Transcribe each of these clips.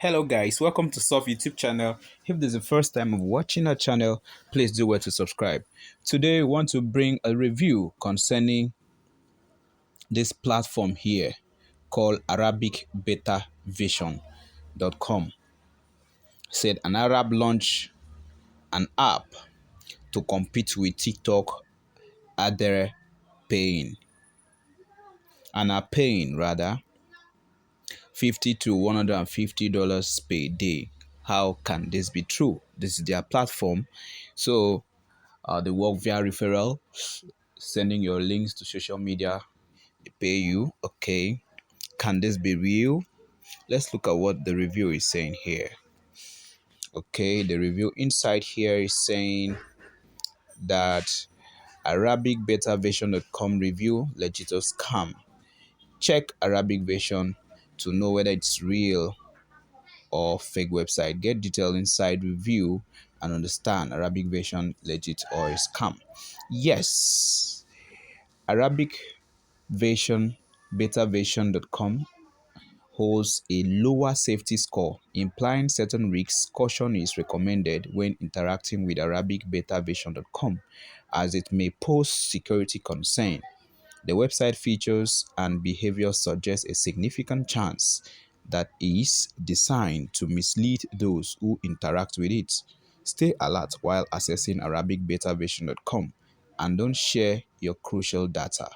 Hello guys, welcome to Soft YouTube channel. If this is the first time of watching our channel, please do well to subscribe. Today we want to bring a review concerning this platform here called arabicbetavision.com. Said an Arab launched an app to compete with TikTok are paying and are paying rather 50 to $150 per day. How can this be true? This is their platform. So they work via referral, sending your links to social media. They pay you. Okay. Can this be real? Let's look at what the review is saying here. Okay, the review inside here is saying that arabicbetavision.com review legit or scam. Check Arabic version to know whether it's real or fake website. Get detailed inside review and understand Arabic version legit or a scam. Yes, Arabic version betaversion.com holds a lower safety score, implying certain risks. Caution is recommended when interacting with arabicbetaversion.com as it may pose security concern. The website features and behavior suggest a significant chance that is designed to mislead those who interact with it. Stay alert while accessing arabicbetaversion.com and don't share your crucial data.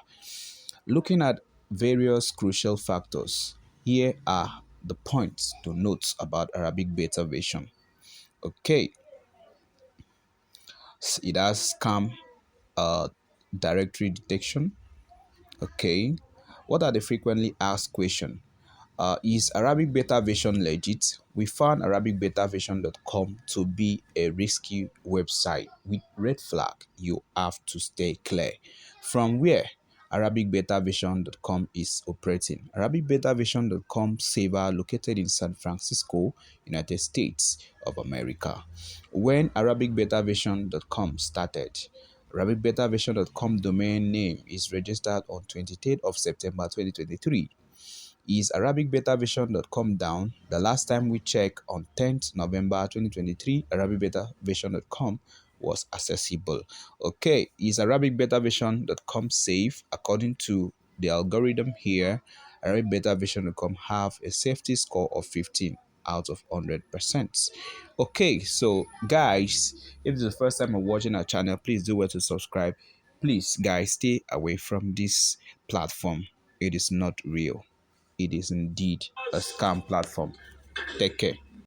Looking at various crucial factors, here are the points to note about Arabic beta version. Okay, it has scam directory detection. Okay, what are the frequently asked questions? Is Arabic beta version legit? We found arabicbetaversion.com to be a risky website with red flag. You have to stay clear. From where arabicbetaversion.com is operating. Arabicbetaversion.com server located in San Francisco, United States of America. When arabicbetaversion.com started, arabicbetaversion.com domain name is registered on 23rd of September 2023. Is arabicbetaversion.com down? The last time we checked on 10th November 2023, arabicbetaversion.com was accessible. Okay, is arabicbetaversion.com safe? According to the algorithm here, arabicbetaversion.com have a safety score of 15 out of 100%. Okay, so guys, if this is the first time you're watching our channel, please do well to subscribe. Please guys, stay away from this platform. It is not real. It is indeed a scam platform. Take care.